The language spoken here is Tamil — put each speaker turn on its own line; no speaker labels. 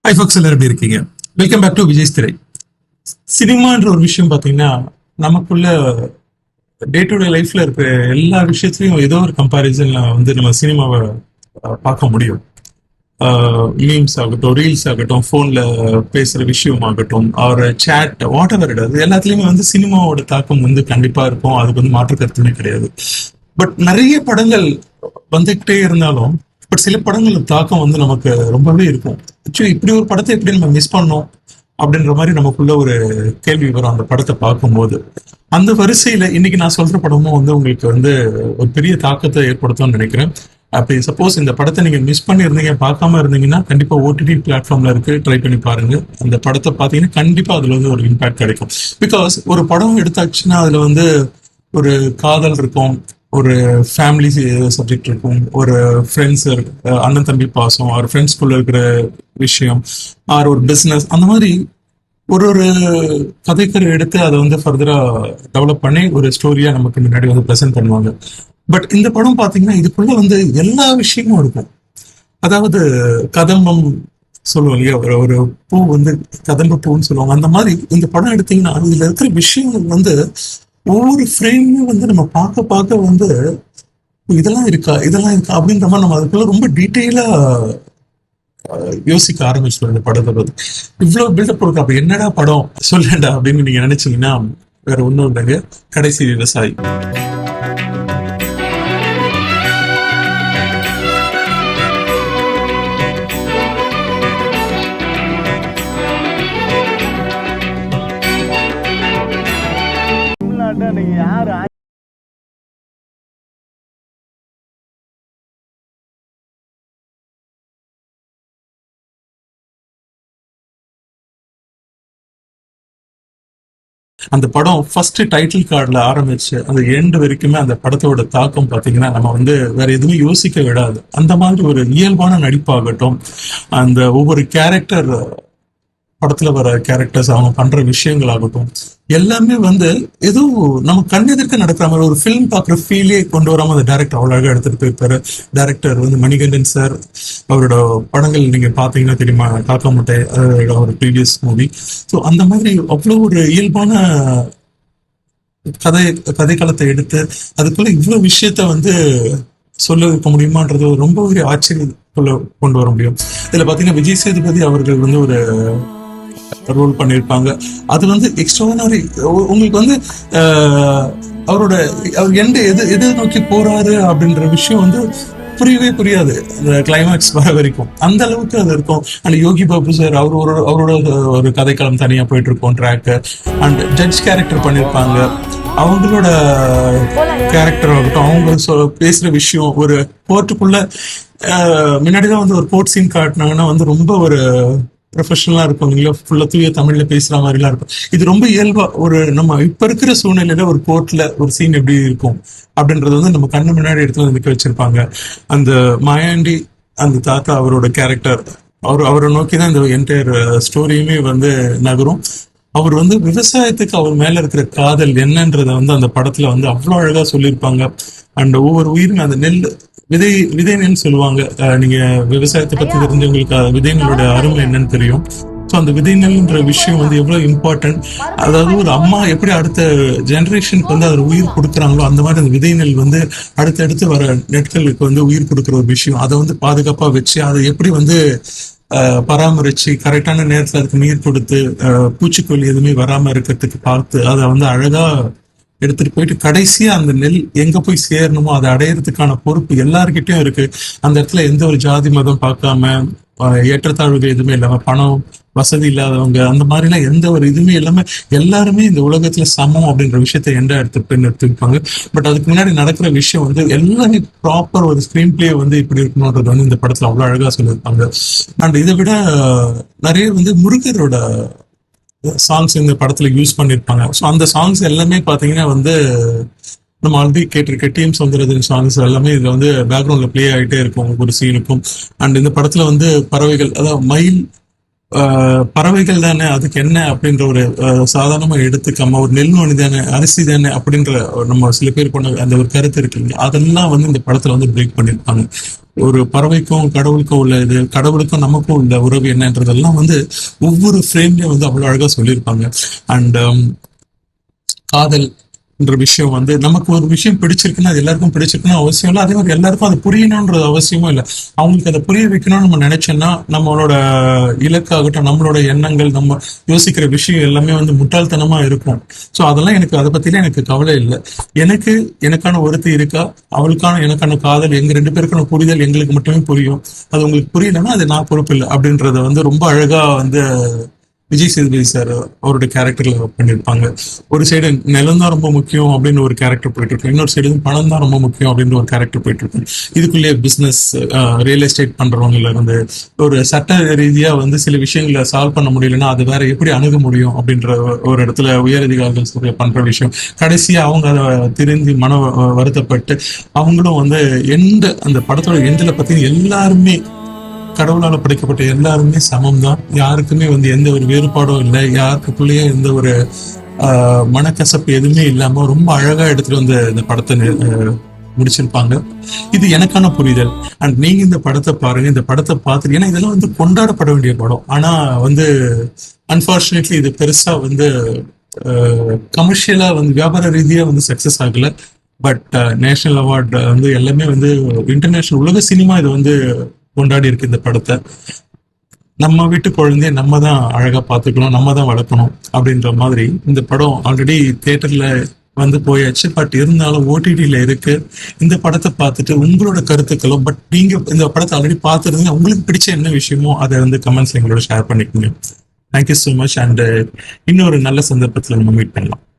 ஹை ஃபாக்ஸ், எல்லாரும் எப்படி இருக்கீங்க? வெல்கம் பேக் டு விஜய் திரை. சினிமான்ற ஒரு விஷயம் பார்த்தீங்கன்னா, நமக்குள்ள டே டு டே லைஃப்ல இருக்கிற எல்லா விஷயத்துலையும் ஏதோ ஒரு கம்பாரிசன்ல வந்து நம்ம சினிமாவை பார்க்க முடியும். மீம்ஸ் ஆகட்டும், ரீல்ஸ் ஆகட்டும், ஃபோன்ல பேசுற விஷயம் ஆகட்டும், அவர் சேட் வாட் எவர் இட், அது எல்லாத்துலயுமே வந்து சினிமாவோட தாக்கம் வந்து கண்டிப்பா இருக்கும். அதுக்கு வந்து மாற்று கருத்துமே கிடையாது. பட் நிறைய படங்கள் வந்துகிட்டே இருந்தாலும், பட் சில படங்கள் தாக்கம் வந்து நமக்கு ரொம்பவே இருக்கும். ஆக்சுவலி இப்படி ஒரு படத்தை எப்படி நம்ம மிஸ் பண்ணோம் அப்படின்ற மாதிரி நமக்குள்ள ஒரு கேள்வி வரும் அந்த படத்தை பார்க்கும்போது. அந்த வரிசையில இன்னைக்கு நான் சொல்ற படமும் வந்து உங்களுக்கு வந்து ஒரு பெரிய தாக்கத்தை ஏற்படுத்தும்னு நினைக்கிறேன். அப்படி சப்போஸ் இந்த படத்தை நீங்க மிஸ் பண்ணியிருந்தீங்க, பார்க்காம இருந்தீங்கன்னா கண்டிப்பா ஓடிடி பிளாட்ஃபார்ம்ல இருக்கு, ட்ரை பண்ணி பாருங்க. அந்த படத்தை பார்த்தீங்கன்னா கண்டிப்பா அதுல வந்து ஒரு இம்பாக்ட் கிடைக்கும். பிகாஸ் ஒரு படம் எடுத்தாச்சுன்னா அதுல வந்து ஒரு காதல் இருக்கும், ஒரு ஃபேமிலி சப்ஜெக்ட் இருக்கும், ஒரு ஃப்ரெண்ட்ஸ், அண்ணன் தம்பி பாசம், ஒரு ஃப்ரெண்ட்ஸ்குள்ள இருக்கிற விஷயம், ஆர் ஒரு பிஸ்னஸ், அந்த மாதிரி ஒரு ஒரு கதைக்கரை எடுத்து அதை வந்து ஃபர்தரா டெவலப் பண்ணி ஒரு ஸ்டோரியா நமக்கு முன்னாடி வந்து ப்ரெசென்ட் பண்ணுவாங்க. பட் இந்த படம் பாத்தீங்கன்னா இதுக்குள்ள வந்து எல்லா விஷயமும் இருக்கும். அதாவது கதம்பம் சொல்லுவோம் இல்லையா, ஒரு ஒரு பூ வந்து கதம்ப பூன்னு சொல்லுவாங்க. அந்த மாதிரி இந்த படம் எடுத்தீங்கன்னா இதுல இருக்கிற விஷயங்கள் வந்து ஒவ்வொரு ஃப்ரேமும் வந்து நம்ம பார்க்க பார்க்க வந்து இதெல்லாம் இருக்கா இதெல்லாம் இருக்கா அப்படின்ற மாதிரி நம்ம அதுக்குள்ள ரொம்ப டீட்டெயிலா யோசிக்க ஆரம்பிச்சிடும். இந்த படத்தை பத்தி இவ்வளவு பில்டப் கொடுக்க, அப்ப என்னடா படம் சொல்லண்டா அப்படின்னு நீங்க நினைச்சீங்கன்னா வேற ஒண்ணும் இல்லைங்க, கடைசி விவசாயி.
நீங்க யாரு
அந்த படம் ஃபர்ஸ்ட் டைட்டில் கார்டுல ஆரம்பிச்சு அந்த எண்ட் வரைக்குமே அந்த படத்தோட தாக்கம் பாத்தீங்கன்னா நம்ம வந்து வேற எதுவுமே யோசிக்க விடாது. அந்த மாதிரி ஒரு இயல்பான நடிப்பாகட்டும், அந்த ஒவ்வொரு கேரக்டர், படத்துல வர கேரக்டர்ஸ், அவங்க பண்ற விஷயங்கள் ஆகட்டும், எல்லாமே வந்து ஏதோ நம்ம கண்ணெதிர்க்க நடக்கிற மாதிரி ஒரு ஃபிலிம் பார்க்குற ஃபீலே கொண்டு வராம அந்த டைரக்டர் அவ்வளோ அழகாக எடுத்துட்டு போயிருப்பாரு. டைரக்டர் வந்து மணிகண்டன் சார், அவரோட படங்கள் நீங்க பாத்தீங்கன்னா தெரியுமா, காக்க முட்டை, ஒரு ப்ரீவியஸ் மூவி. ஸோ அந்த மாதிரி அவ்வளோ ஒரு இயல்பான கதை கதைக்களத்தை எடுத்து அதுக்குள்ள இவ்வளவு விஷயத்த வந்து சொல்ல வைக்க முடியுமான்றது ரொம்ப ஒரு ஆச்சரியக்குள்ள கொண்டு வர முடியும். இதுல பாத்தீங்கன்னா விஜய் சேதுபதி அவர்கள் வந்து ஒரு ரோல் பண்ணியிருப்பாங்க. அது வந்து எக்ஸ்ட்ரானரி. உங்களுக்கு வந்து அவரோட அவர் எந்த எது நோக்கி போறாரு அப்படின்ற விஷயம் வந்து புரியவே புரியாது அந்த கிளைமேக்ஸ் வர வரைக்கும். அந்த அளவுக்கு அது இருக்கும். அண்ட் யோகி பாபு சார் அவரோட ஒரு கதைக்களம் தனியா போயிட்டு இருக்கும், ட்ராக்கு. அண்ட் ஜட்ஜ் கேரக்டர் பண்ணியிருப்பாங்க, அவங்களோட கேரக்டர் ஆகட்டும், அவங்க பேசுற விஷயம், ஒரு கோர்ட்டுக்குள்ள முன்னாடிதான் வந்து ஒரு கோர்ட் சீன் காட்டினாங்கன்னா வந்து ரொம்ப ஒரு ப்ரொஃபஷனலா இருக்கும் இல்லையா, ஃபுல்லா தூய தமிழ்ல பேசுற மாதிரிலாம் இருக்கும். இது ரொம்ப இயல்பா ஒரு நம்ம இப்ப இருக்கிற சூழ்நிலையில ஒரு கோர்ட்ல ஒரு சீன் எப்படி இருக்கும் அப்படின்றது வந்து நம்ம கண்ணு முன்னாடி எடுத்து வந்து நிக்க வச்சிருப்பாங்க. அந்த மாயாண்டி, அந்த தாத்தா, அவரோட கேரக்டர், அவரை நோக்கிதான் இந்த என்டையர் ஸ்டோரியுமே வந்து நகரும். அவர் வந்து விவசாயத்துக்கு அவர் மேல இருக்கிற காதல் என்னன்றத வந்து அந்த படத்துல வந்து அவ்வளவு அழகா சொல்லியிருப்பாங்க. அண்ட் ஒவ்வொரு உயிரும் அந்த நெல் விதை நெல் சொல்லுவாங்க. நீங்க விவசாயத்தை பத்தி தெரிஞ்சவங்களுக்கு விதை நெல்லோட அருமை என்னன்னு தெரியும். ஸோ அந்த விதை நெல்ன்ற விஷயம் வந்து எவ்வளவு இம்பார்ட்டன்ட். அதாவது ஒரு அம்மா எப்படி அடுத்த ஜெனரேஷனுக்கு வந்து அதில் உயிர் கொடுக்குறாங்களோ அந்த மாதிரி அந்த விதை நெல் வந்து அடுத்தடுத்து வர நெற்களுக்கு வந்து உயிர் கொடுக்குற ஒரு விஷயம். அதை வந்து பாதுகாப்பா வச்சு அதை எப்படி வந்து பராமரிச்சு கரெக்டான நேரத்துல அதுக்கு நீர் கொடுத்து பூச்சிக்கொல்லி எதுவுமே வராம இருக்கிறதுக்கு பார்த்து அதை வந்து அழகா எடுத்துட்டு போயிட்டு கடைசியா அந்த நெல் எங்க போய் சேரணுமோ அதை அடையறதுக்கான பொறுப்பு எல்லார்கிட்டயும் இருக்கு. அந்த இடத்துல எந்த ஒரு ஜாதி மதம் பார்க்காம, ஏற்றத்தாழ்வுகள் எதுவுமே இல்லாம, பணம் வசதி இல்லாதவங்க அந்த மாதிரி எல்லாம் எந்த ஒரு இதுவுமே இல்லாம எல்லாருமே இந்த உலகத்துல சமம் அப்படின்ற விஷயத்த எடுத்துருப்பாங்க. பட் அதுக்கு முன்னாடி நடக்கிற விஷயம் வந்து எல்லாமே ப்ராப்பர் ஒரு ஸ்கிரீன் பிளே வந்து இப்படி இருக்கணும்ன்றது வந்து இந்த படத்துல அவ்வளவு அழகா சொல்லியிருப்பாங்க. அண்ட் இதை விட நிறைய வந்து முருகரோட சாங்ஸ் இந்த படத்துல யூஸ் பண்ணிருப்பாங்க. ஸோ அந்த சாங்ஸ் எல்லாமே பாத்தீங்கன்னா வந்து நம்ம ஆல்ரெடி கேட்டிருக்க டிஎம் சௌந்தரராஜன் சாங்ஸ் எல்லாமே இதுல வந்து பேக்ரவுண்ட்ல பிளே ஆகிட்டே இருக்கும் ஒவ்வொரு சீனுக்கும். அண்ட் இந்த படத்துல வந்து பறவைகள், அதாவது மயில் பறவைகள் தானே, அதுக்கு என்ன அப்படின்ற ஒரு சாதாரணமா எடுத்துக்காம ஒரு நெல் மணி தானே, அரிசி தானே அப்படின்ற நம்ம சில பேர் கொண்ட அந்த ஒரு கருத்து இருக்குங்க. அதெல்லாம் வந்து இந்த படத்துல வந்து பிரேக் பண்ணியிருப்பாங்க. ஒரு பறவைக்கும் கடவுளுக்கும் உள்ள இது, கடவுளுக்கும் நமக்கும் உள்ள உறவு என்னன்றதெல்லாம் வந்து ஒவ்வொரு ஃப்ரேம்லயும் வந்து அவ்வளவு அழகா சொல்லியிருப்பாங்க. அண்ட் காதல் என்ற விஷயம் வந்து நமக்கு ஒரு விஷயம் பிடிச்சிருக்குன்னா அது எல்லாருக்கும் பிடிச்சிருக்குன்னு அவசியம் இல்லை. அதே மாதிரி எல்லாருக்கும் அது புரியணும்ன்றது அவசியமும் இல்லை. அவங்களுக்கு அதை புரிய வைக்கணும்னு நம்ம நினைச்சோம்னா நம்மளோட இலக்காகட்டும், நம்மளோட எண்ணங்கள், நம்ம யோசிக்கிற விஷயம் எல்லாமே வந்து முட்டாள்தனமா இருக்கும். ஸோ அதெல்லாம் எனக்கு அதை பத்திலாம் எனக்கு கவலை இல்லை. எனக்கு எனக்கான ஒருத்தி இருக்கா, அவளுக்கான எனக்கான காதல், எங்க ரெண்டு பேருக்கான புரிதல் எங்களுக்கு மட்டுமே புரியும். அது உங்களுக்கு புரியலன்னா அது நான் பொறுப்பு இல்லை அப்படின்றத வந்து ரொம்ப அழகா வந்து விஜய் சேதுபதி சார் அவருடைய கேரக்டர்ல பண்ணியிருப்பாங்க. ஒரு சைடு நிலம் தான் ரொம்ப முக்கியம் அப்படின்னு ஒரு கேரக்டர் போயிட்டு இருக்கு, இன்னொரு சைடு பணம் தான் ரொம்ப முக்கியம் அப்படின்னு ஒரு கேரக்டர் போயிட்டு இருக்கு. இதுக்குள்ளேயே பிசினஸ், ரியல் எஸ்டேட் பண்றவங்கல இருந்து ஒரு சட்ட ரீதியா வந்து சில விஷயங்களை சால்வ் பண்ண முடியலன்னா அது வேற எப்படி அணுக முடியும் அப்படின்ற ஒரு இடத்துல உயரதிகாரிகள் பண்ற விஷயம். கடைசியா அவங்க அதை திருந்தி வருத்தப்பட்டு அவங்களும் வந்து அந்த படத்தோட எண்டில் பத்தி எல்லாருமே கடவுளால படைக்கப்பட்ட எல்லாருமே சமம் தான். யாருக்குமே வந்து எந்த ஒரு வேறுபாடும் இல்லை, யாருக்குள்ளேயே எந்த ஒரு மனக்கசப்பு எதுவுமே இல்லாம ரொம்ப அழகா எடுத்துட்டு வந்து இந்த படத்தை முடிச்சிருப்பாங்க. இது எனக்கான புரிதல். அண்ட் நீங்க இந்த படத்தை பாருங்க, இந்த படத்தை பார்த்துட்டு, ஏன்னா இதெல்லாம் வந்து கொண்டாடப்பட வேண்டிய படம். ஆனா வந்து அன்பார்ச்சுனேட்லி இது பெருசா வந்து கமர்ஷியலா வந்து வியாபார ரீதியா வந்து சக்சஸ் ஆகல. பட் நேஷனல் அவார்டு வந்து எல்லாமே வந்து இன்டர்நேஷனல் உலக சினிமா இதை வந்து கொண்டாடி இருக்கு இந்த படத்தை. நம்ம வீட்டு குழந்தைய நம்ம தான் அழகா பார்த்துக்கணும், நம்ம தான் வளர்க்கணும் அப்படின்ற மாதிரி இந்த படம் ஆல்ரெடி தியேட்டர்ல வந்து போயாச்சு. பட் இருந்தாலும் ஓடிடியில இருக்கு. இந்த படத்தை பார்த்துட்டு உங்களோட கருத்துக்களும், பட் நீங்க இந்த படத்தை ஆல்ரெடி பார்த்துருந்தீங்க, உங்களுக்கு பிடிச்ச என்ன விஷயமோ அதை வந்து கமெண்ட்ஸ் எங்களோட ஷேர் பண்ணிக்கோங்க. Thank you so much. அண்ட் இன்னொரு நல்ல சந்தர்ப்பத்தில் நம்ம மீட் பண்ணலாம்.